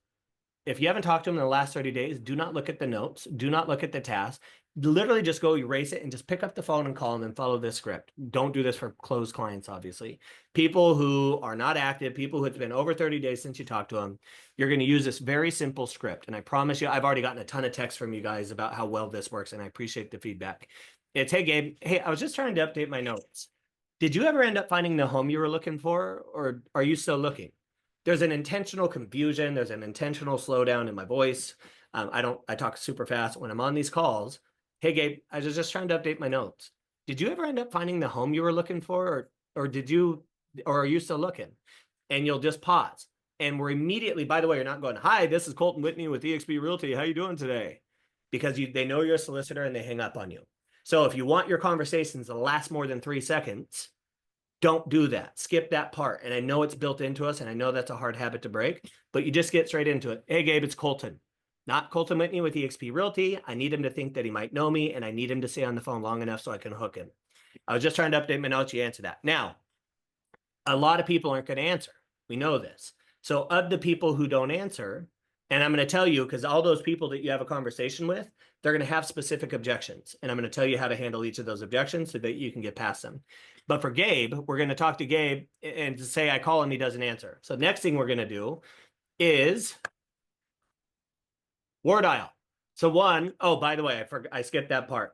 If you haven't talked to them in the last 30 days, do not look at the notes. Do not look at the task. Literally just go erase it and just pick up the phone and call them and follow this script. Don't do this for closed clients, obviously. People who are not active, people who it's been over 30 days since you talked to them, you're going to use this very simple script. And I promise you, I've already gotten a ton of texts from you guys about how well this works, and I appreciate the feedback. It's, hey, Gabe, hey, I was just trying to update my notes. Did you ever end up finding the home you were looking for, or are you still looking? There's an intentional confusion. There's an intentional slowdown in my voice. I talk super fast when I'm on these calls. Hey, Gabe, I was just trying to update my notes. Did you ever end up finding the home you were looking for, or are you still looking? And you'll just pause. And we're immediately, by the way, you're not going, hi, this is Colton Whitney with eXp Realty. How you doing today? Because they know you're a solicitor and they hang up on you. So if you want your conversations to last more than 3 seconds, don't do that. Skip that part. And I know it's built into us, and I know that's a hard habit to break, but you just get straight into it. Hey, Gabe, it's Colton. Not Colton Whitney with eXp Realty. I need him to think that he might know me, and I need him to stay on the phone long enough so I can hook him. I was just trying to update my notes. You answer that. Now, a lot of people aren't going to answer. We know this. So of the people who don't answer, and I'm going to tell you, because all those people that you have a conversation with, they're going to have specific objections. And I'm going to tell you how to handle each of those objections so that you can get past them. But for Gabe, we're going to talk to Gabe and to say I call him, he doesn't answer. So next thing we're going to do is war dial. So oh, by the way, I skipped that part.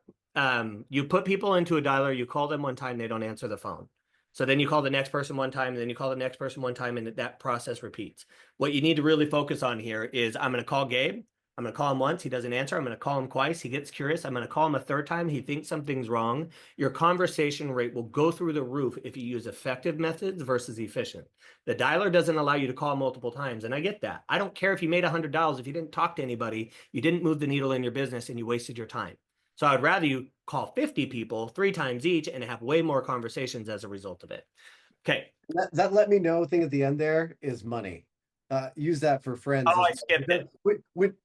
You put people into a dialer, you call them one time, they don't answer the phone. So then you call the next person one time, and then you call the next person one time, and that process repeats. What you need to really focus on here is I'm going to call Gabe. I'm going to call him once. He doesn't answer. I'm going to call him twice. He gets curious. I'm going to call him a third time. He thinks something's wrong. Your conversation rate will go through the roof if you use effective methods versus efficient. The dialer doesn't allow you to call multiple times. And I get that. I don't care if you made $100. If you didn't talk to anybody, you didn't move the needle in your business, and you wasted your time. So I'd rather you call 50 people 3 times each and have way more conversations as a result of it. Okay. That let me know thing at the end there is money. Use that for friends Oh, as I skipped it.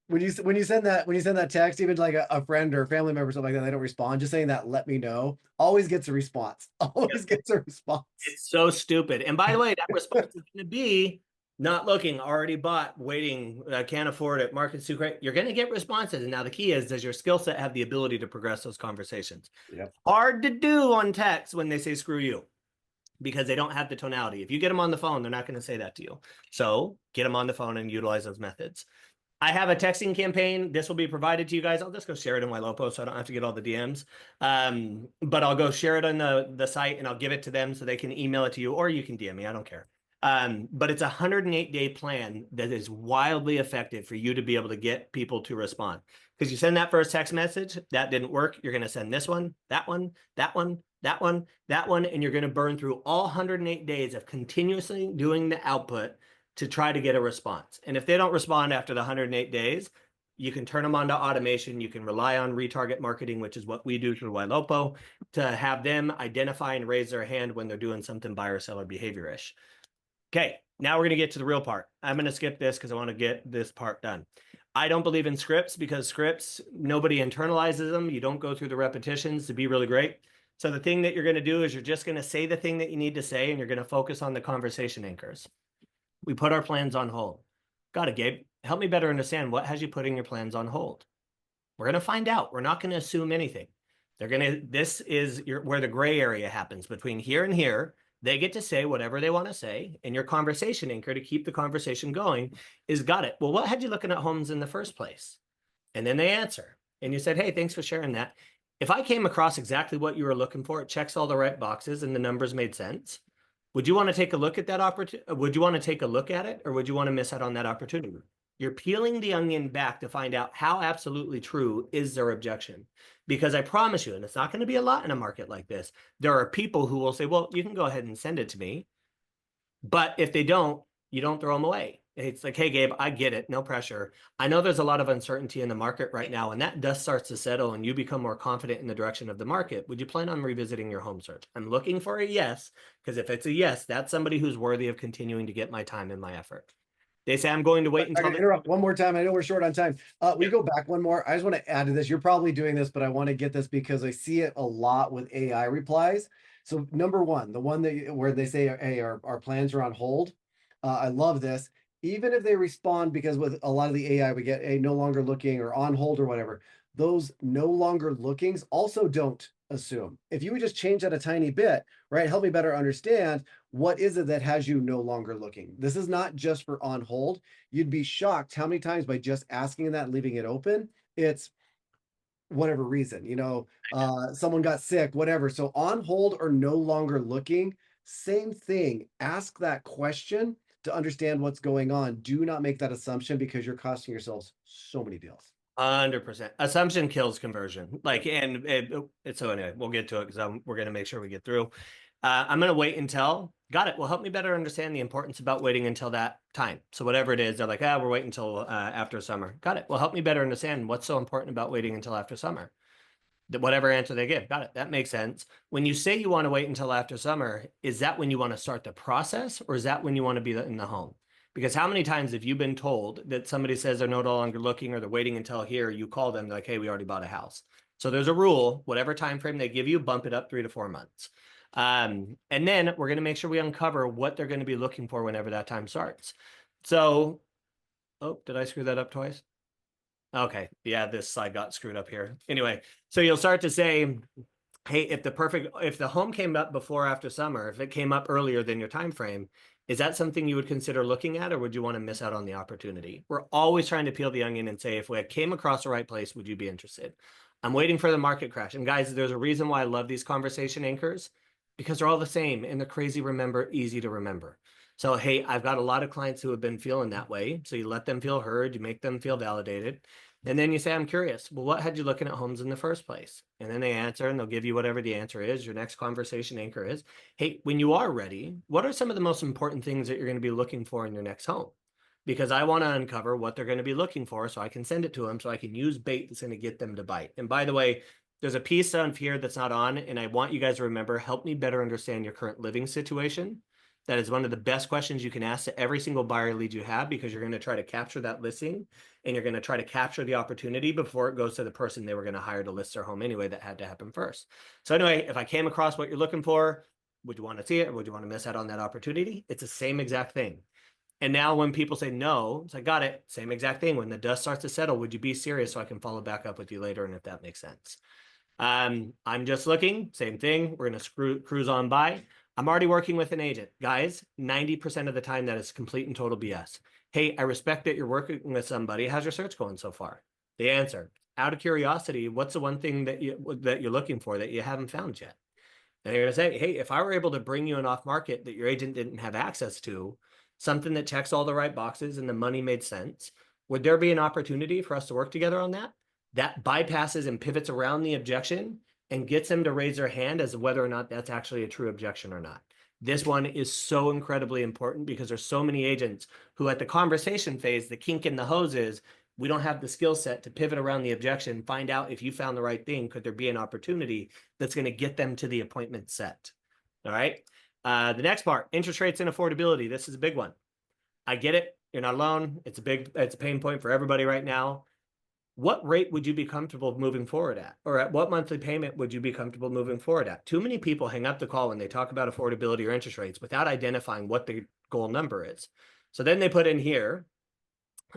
when you send that text, even like a friend or a family member, something like that, they don't respond. Just saying that let me know always gets a response. Always gets a response. It's so stupid. And by the way, that response is going to be not looking, already bought, waiting, can't afford it, market's too great. You're going to get responses. And now the key is, does your skill set have the ability to progress those conversations? Yep. Hard to do on text when they say screw you, because they don't have the tonality. If you get them on the phone, they're not going to say that to you. So get them on the phone and utilize those methods. I have a texting campaign. This will be provided to you guys. I'll just go share it in Ylopo so I don't have to get all the DMs. But I'll go share it on the site, and I'll give it to them so they can email it to you, or you can DM me. I don't care. But it's a 108-day plan that is wildly effective for you to be able to get people to respond. Because you send that first text message, that didn't work. You're going to send this one, that one, that one, that one, that one, and you're going to burn through all 108 days of continuously doing the output to try to get a response. And if they don't respond after the 108 days, you can turn them on to automation. You can rely on retarget marketing, which is what we do through Ylopo, to have them identify and raise their hand when they're doing something buyer seller behavior-ish. Okay, now we're going to get to the real part. I'm going to skip this because I want to get this part done. I don't believe in scripts, because scripts, nobody internalizes them. You don't go through the repetitions to be really great. So the thing that you're going to do is you're just going to say the thing that you need to say, and you're going to focus on the conversation anchors. We put our plans on hold. Got it, Gabe. Help me better understand, what has you putting your plans on hold? We're going to find out. We're not going to assume anything. This is where the gray area happens between here and here. They get to say whatever they want to say, and your conversation anchor to keep the conversation going is, got it. Well, what had you looking at homes in the first place? And then they answer. And you said, hey, thanks for sharing that. If I came across exactly what you were looking for, it checks all the right boxes and the numbers made sense, would you want to take a look at that opportunity? Would you want to take a look at it, or would you want to miss out on that opportunity? You're peeling the onion back to find out how absolutely true is their objection. Because I promise you, and it's not going to be a lot in a market like this, there are people who will say, well, you can go ahead and send it to me. But if they don't, you don't throw them away. It's like, hey, Gabe, I get it. No pressure. I know there's a lot of uncertainty in the market right now, and that dust starts to settle and you become more confident in the direction of the market. Would you plan on revisiting your home search? I'm looking for a yes, because if it's a yes, that's somebody who's worthy of continuing to get my time and my effort. They say, I'm going to wait I until can interrupt one more time. I know we're short on time. We go back one more. I just want to add to this. You're probably doing this, but I want to get this because I see it a lot with AI replies. So number one, the one where they say, hey, our plans are on hold. I love this. Even if they respond, because with a lot of the AI, we get a no longer looking or on hold or whatever. Those no longer lookings also don't assume. If you would just change that a tiny bit, right? Help me better understand, what is it that has you no longer looking? This is not just for on hold. You'd be shocked how many times by just asking that and leaving it open, it's whatever reason, someone got sick, whatever. So on hold or no longer looking, same thing. Ask that question to understand what's going on. Do not make that assumption, because you're costing yourselves so many deals. 100%. Assumption kills conversion. So anyway, we'll get to it because we're going to make sure we get through. I'm going to wait until, got it. Well, help me better understand the importance about waiting until that time. So whatever it is, they're like, we're waiting until after summer. Got it. Well, help me better understand what's so important about waiting until after summer. Whatever answer they give. Got it. That makes sense. When you say you want to wait until after summer, is that when you want to start the process, or is that when you want to be in the home? Because how many times have you been told that somebody says they're no longer looking, or they're waiting until here, you call them, they're like, hey, we already bought a house. So there's a rule, whatever time frame they give you, bump it up 3 to 4 months. And then we're going to make sure we uncover what they're going to be looking for whenever that time starts. So, oh, did I screw that up twice? Okay, yeah, this slide got screwed up here. Anyway, so you'll start to say, hey, if the home came up before or after summer, if it came up earlier than your time frame, is that something you would consider looking at, or would you want to miss out on the opportunity? We're always trying to peel the onion and say, if we came across the right place, would you be interested? I'm waiting for the market crash. And guys, there's a reason why I love these conversation anchors. because they're all the same and they're easy to remember. So, hey, I've got a lot of clients who have been feeling that way. So you let them feel heard, you make them feel validated. And then you say, I'm curious, well, what had you looking at homes in the first place? And then they answer and they'll give you whatever the answer is. Your next conversation anchor is, hey, when you are ready, what are some of the most important things that you're going to be looking for in your next home? Because I want to uncover what they're going to be looking for so I can send it to them so I can use bait that's going to get them to bite. And by the way, there's a piece on here that's not on, and I want you guys to remember, help me better understand your current living situation. That is one of the best questions you can ask to every single buyer lead you have, because you're going to try to capture that listing and you're going to try to capture the opportunity before it goes to the person they were going to hire to list their home anyway. That had to happen first. So anyway, if I came across what you're looking for, would you want to see it or would you want to miss out on that opportunity? It's the same exact thing. And now when people say no, it's like, got it, same exact thing. When the dust starts to settle, would you be serious so I can follow back up with you later? And if that makes sense. I'm just looking, same thing. We're going to cruise on by. I'm already working with an agent. Guys, 90% of the time that is complete and total BS. Hey, I respect that you're working with somebody. How's your search going so far? The answer, out of curiosity, what's the one thing that you're looking for that you haven't found yet? And you're going to say, hey, if I were able to bring you an off market that your agent didn't have access to, something that checks all the right boxes and the money made sense, would there be an opportunity for us to work together on that? That bypasses and pivots around the objection and gets them to raise their hand as to whether or not that's actually a true objection or not. This one is so incredibly important because there's so many agents who at the conversation phase, the kink in the hose is, we don't have the skill set to pivot around the objection, find out if you found the right thing, could there be an opportunity that's going to get them to the appointment set. All right. The next part, interest rates and affordability. This is a big one. I get it. You're not alone. It's a pain point for everybody right now. What rate would you be comfortable moving forward at? Or at what monthly payment would you be comfortable moving forward at? Too many people hang up the call when they talk about affordability or interest rates without identifying what the goal number is. So then they put in here,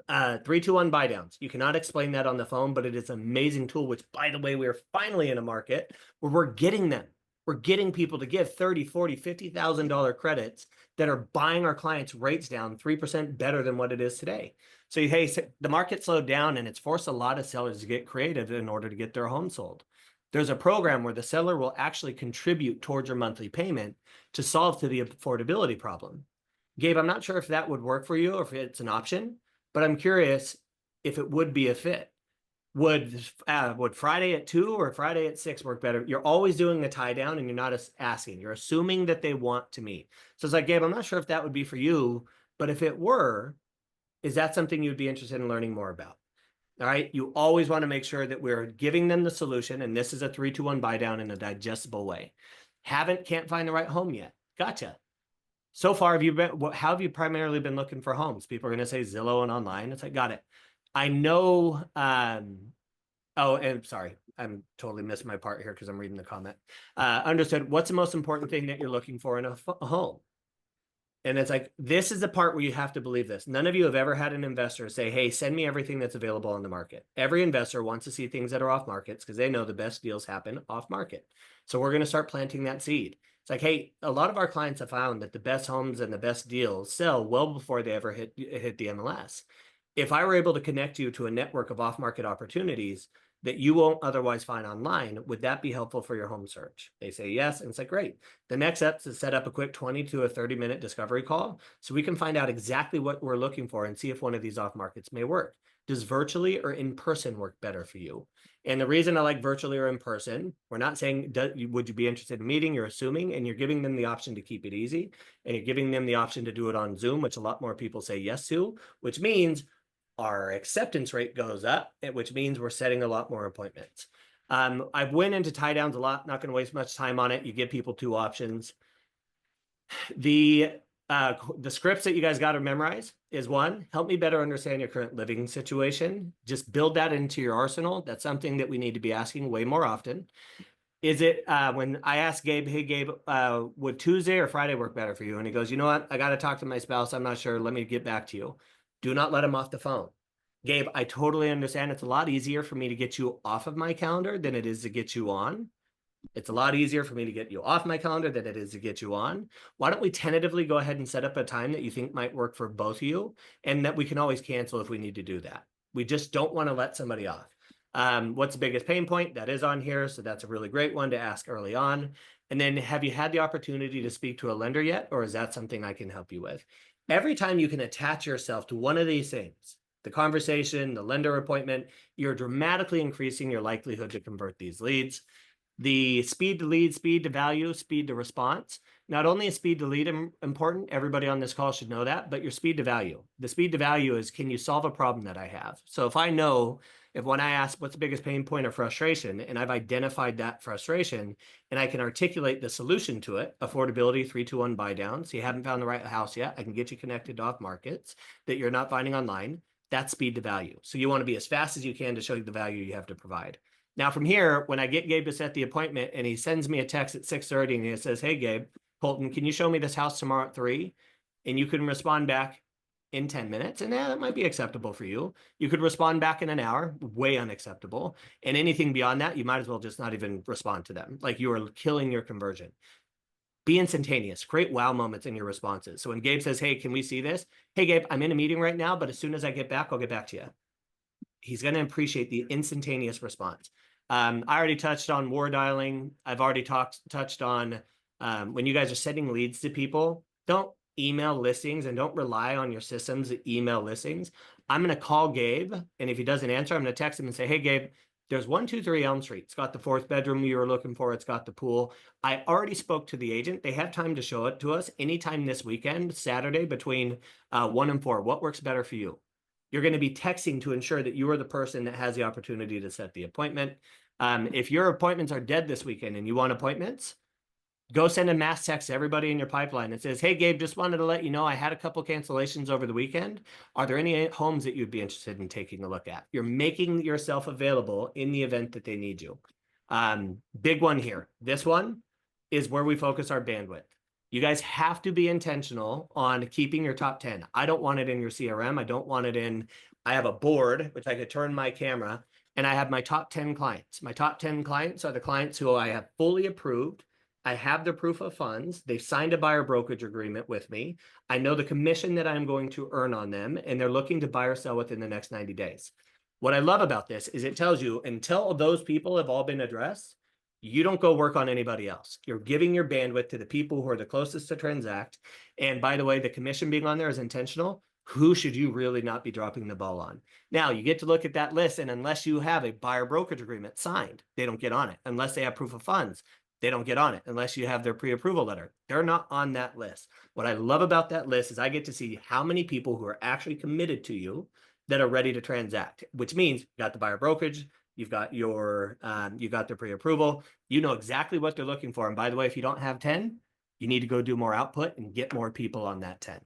3-2-1 buy downs. You cannot explain that on the phone, but it is an amazing tool, which by the way, we are finally in a market where we're getting them. We're getting people to give $30,000, $40,000, $50,000 credits that are buying our clients' rates down 3% better than what it is today. So, hey, the market slowed down and it's forced a lot of sellers to get creative in order to get their home sold. There's a program where the seller will actually contribute towards your monthly payment to solve to the affordability problem. Gabe, I'm not sure if that would work for you or if it's an option, but I'm curious if it would be a fit. Would Friday at 2 or Friday at 6 work better? You're always doing the tie down and you're not asking. You're assuming that they want to meet. So it's like, Gabe, I'm not sure if that would be for you, but if it were, is that something you'd be interested in learning more about? All right. You always want to make sure that we're giving them the solution. And this is a 3-2-1 buy down in a digestible way. Can't find the right home yet. Gotcha. So far, how have you primarily been looking for homes? People are going to say Zillow and online. It's like, got it. I know. Oh, and sorry, I'm totally missed my part here because I'm reading the comment. Understood. What's the most important thing that you're looking for in a home? And it's like, this is the part where you have to believe this. None of you have ever had an investor say, hey, send me everything that's available on the market. Every investor wants to see things that are off markets because they know the best deals happen off market. So we're going to start planting that seed. It's like, hey, a lot of our clients have found that the best homes and the best deals sell well before they ever hit the MLS. If I were able to connect you to a network of off-market opportunities that you won't otherwise find online, would that be helpful for your home search? They say yes, and it's like, great. The next step is to set up a quick 20 to a 30-minute discovery call so we can find out exactly what we're looking for and see if one of these off-markets may work. Does virtually or in person work better for you? And the reason I like virtually or in person, we're not saying, would you be interested in meeting? You're assuming, and you're giving them the option to keep it easy, and you're giving them the option to do it on Zoom, which a lot more people say yes to, which means our acceptance rate goes up, which means we're setting a lot more appointments. I've went into tie downs a lot, not going to waste much time on it. You give people 2 options. The scripts that you guys got to memorize is 1, help me better understand your current living situation. Just build that into your arsenal. That's something that we need to be asking way more often. Is it when I asked Gabe, hey, Gabe, would Tuesday or Friday work better for you? And he goes, you know what? I got to talk to my spouse. I'm not sure. Let me get back to you. Do not let him off the phone. Gabe, I totally understand. It's a lot easier for me to get you off of my calendar than it is to get you on. It's a lot easier for me to get you off my calendar than it is to get you on. Why don't we tentatively go ahead and set up a time that you think might work for both of you, and that we can always cancel if we need to do that. We just don't want to let somebody off. What's the biggest pain point? That is on here. So that's a really great one to ask early on. And then have you had the opportunity to speak to a lender yet? Or is that something I can help you with? Every time you can attach yourself to one of these things, the conversation, the lender appointment, you're dramatically increasing your likelihood to convert these leads. The speed to lead, speed to value, speed to response. Not only is speed to lead important, everybody on this call should know that, but your speed to value. The speed to value is, can you solve a problem that I have? So if I know, if when I ask what's the biggest pain point or frustration, and I've identified that frustration, and I can articulate the solution to it, affordability, 3-2-1 buy down. So you haven't found the right house yet. I can get you connected to off markets that you're not finding online. That's speed to value. So you want to be as fast as you can to show you the value you have to provide. Now from here, when I get Gabe to set the appointment and he sends me a text at 6:30 and he says, hey, Gabe, Colton, can you show me this house tomorrow at 3? And you can respond back in 10 minutes. And that might be acceptable for you. You could respond back in an hour, way unacceptable. And anything beyond that, you might as well just not even respond to them. Like you are killing your conversion. Be instantaneous, create wow moments in your responses. So when Gabe says, hey, can we see this? Hey, Gabe, I'm in a meeting right now, but as soon as I get back, I'll get back to you. He's going to appreciate the instantaneous response. I already touched on war dialing. I've already touched on when you guys are sending leads to people, don't email listings and don't rely on your systems to email listings. I'm going to call Gabe, and if he doesn't answer, I'm going to text him and say, hey, Gabe, there's 123 Elm Street. It's got the 4th bedroom you were looking for. It's got the pool. I already spoke to the agent. They have time to show it to us anytime this weekend, Saturday, between 1 and 4. What works better for you? You're going to be texting to ensure that you are the person that has the opportunity to set the appointment. If your appointments are dead this weekend and you want appointments, go send a mass text to everybody in your pipeline that says, hey, Gabe, just wanted to let you know I had a couple cancellations over the weekend. Are there any homes that you'd be interested in taking a look at? You're making yourself available in the event that they need you. Big one here. This one is where we focus our bandwidth. You guys have to be intentional on keeping your top 10. I don't want it in your CRM. I don't want it in, I have a board, which I could turn my camera, and I have my top 10 clients. My top 10 clients are the clients who I have fully approved. I have the proof of funds. They've signed a buyer brokerage agreement with me. I know the commission that I'm going to earn on them, and they're looking to buy or sell within the next 90 days. What I love about this is it tells you until those people have all been addressed, you don't go work on anybody else. You're giving your bandwidth to the people who are the closest to transact. And by the way, the commission being on there is intentional. Who should you really not be dropping the ball on? Now, you get to look at that list, and unless you have a buyer brokerage agreement signed, they don't get on it. Unless they have proof of funds, they don't get on it. Unless you have their pre-approval letter, they're not on that list. What I love about that list is I get to see how many people who are actually committed to you that are ready to transact, which means you got the buyer brokerage, you've got their pre-approval, you know exactly what they're looking for. And by the way, if you don't have 10, you need to go do more output and get more people on that 10.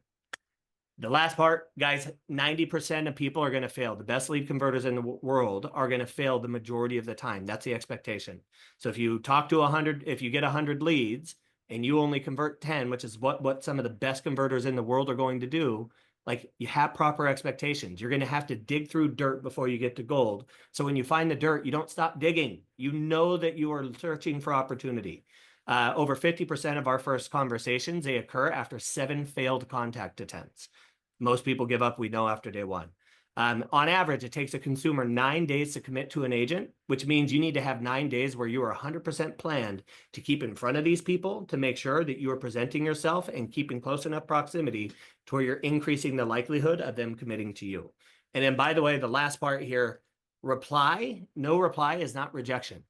The last part, guys, 90% of people are going to fail. The best lead converters in the world are going to fail the majority of the time. That's the expectation. So if you talk to 100, if you get 100 leads and you only convert 10, which is what some of the best converters in the world are going to do, like you have proper expectations. You're going to have to dig through dirt before you get to gold. So when you find the dirt, you don't stop digging. You know that you are searching for opportunity. Over 50% of our first conversations, they occur after 7 failed contact attempts. Most people give up, we know, after day 1. On average, it takes a consumer 9 days to commit to an agent, which means you need to have 9 days where you are 100% planned to keep in front of these people to make sure that you are presenting yourself and keeping close enough proximity to where you're increasing the likelihood of them committing to you. And then, by the way, the last part here, no reply is not rejection.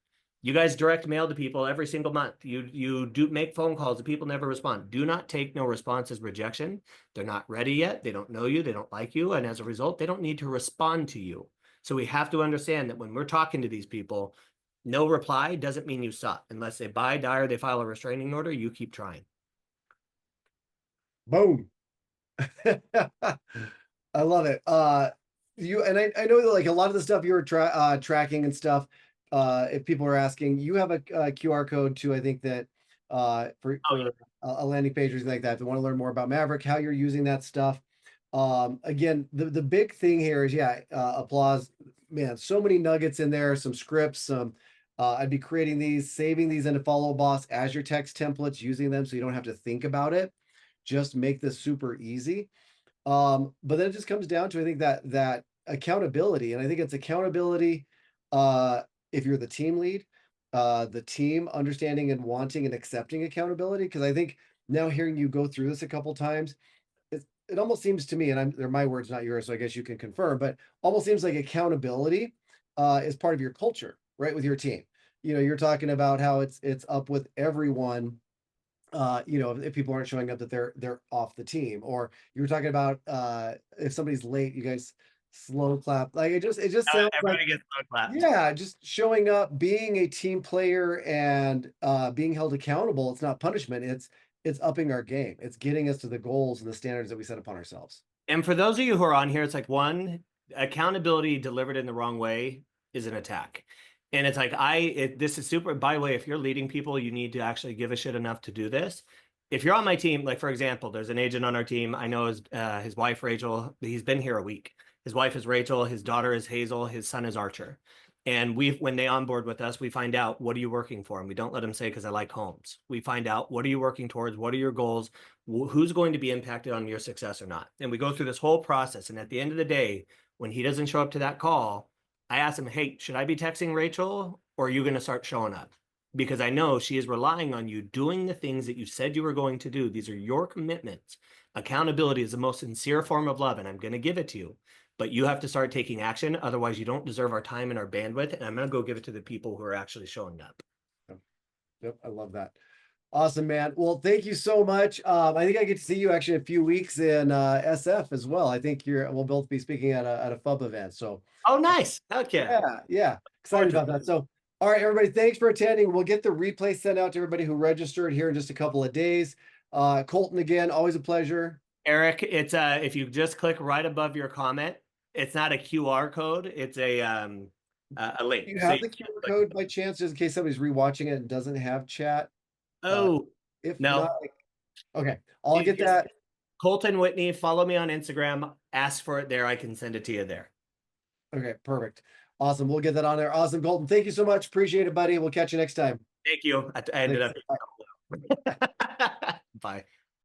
You guys direct mail to people every single month. You do make phone calls and people never respond. Do not take no response as rejection. They're not ready yet. They don't know you. They don't like you. And as a result, they don't need to respond to you. So we have to understand that when we're talking to these people, no reply doesn't mean you suck. Unless they buy, die, or they file a restraining order, you keep trying. Boom. I love it. I know that like a lot of the stuff you were tracking and stuff. If people are asking, you have a QR code too. I think that for a landing page or something like that. If they want to learn more about Maverick, how you're using that stuff. Again, the big thing here is applause. Man, so many nuggets in there. Some scripts. Some. I'd be creating these, saving these into Follow Boss as your text templates, using them so you don't have to think about it. Just make this super easy. But then it just comes down to, I think, that accountability. And I think it's accountability uh, if you're the team lead, the team understanding and wanting and accepting accountability. Because I think now hearing you go through this a couple times, it almost seems to me, and they're my words, not yours, so I guess you can confirm, but almost seems like accountability is part of your culture, right? With your team. You're talking about how it's up with everyone. If people aren't showing up, that they're off the team. Or you were talking about if somebody's late, you guys slow clap. Like it just sounds like, Everybody gets no claps. yeah, just showing up, being a team player, and being held accountable. It's not punishment. It's upping our game. It's getting us to the goals and the standards that we set upon ourselves. And for those of you who are on here, it's like one, accountability delivered in the wrong way is an attack. And it's like, this is super, by the way, if you're leading people, you need to actually give a shit enough to do this. If you're on my team, like for example, there's an agent on our team. I know his wife, Rachel, he's been here a week. His wife is Rachel, his daughter is Hazel, his son is Archer. And when they onboard with us, we find out, what are you working for? And we don't let them say, because I like homes. We find out, what are you working towards? What are your goals? Who's going to be impacted on your success or not? And we go through this whole process. And at the end of the day, when he doesn't show up to that call, I ask him, hey, should I be texting Rachel, or are you going to start showing up? Because I know she is relying on you doing the things that you said you were going to do. These are your commitments. Accountability is the most sincere form of love, and I'm going to give it to you. But you have to start taking action. Otherwise, you don't deserve our time and our bandwidth. And I'm going to go give it to the people who are actually showing up. Yep, I love that. Awesome, man. Well, thank you so much. I think I get to see you actually a few weeks in SF as well. I think we'll both be speaking at a FUB event. So Oh, nice. Okay. yeah, excited about that. So, all right, everybody, thanks for attending. We'll get the replay sent out to everybody who registered here in just a couple of days. Colton, again, always a pleasure. Eric, it's if you just click right above your comment, it's not a QR code, it's a link. Do you So have the QR code by chance, just in case somebody's rewatching it and doesn't have chat? oh, If not, no. okay, I'll get that. Colton Whitney, follow me on Instagram, ask for it there. I can send it to you there. Okay, perfect. Awesome. We'll get that on there. Awesome, Colton. Thank you so much. Appreciate it, buddy. We'll catch you next time. Thank you. I ended Thanks. up. Bye.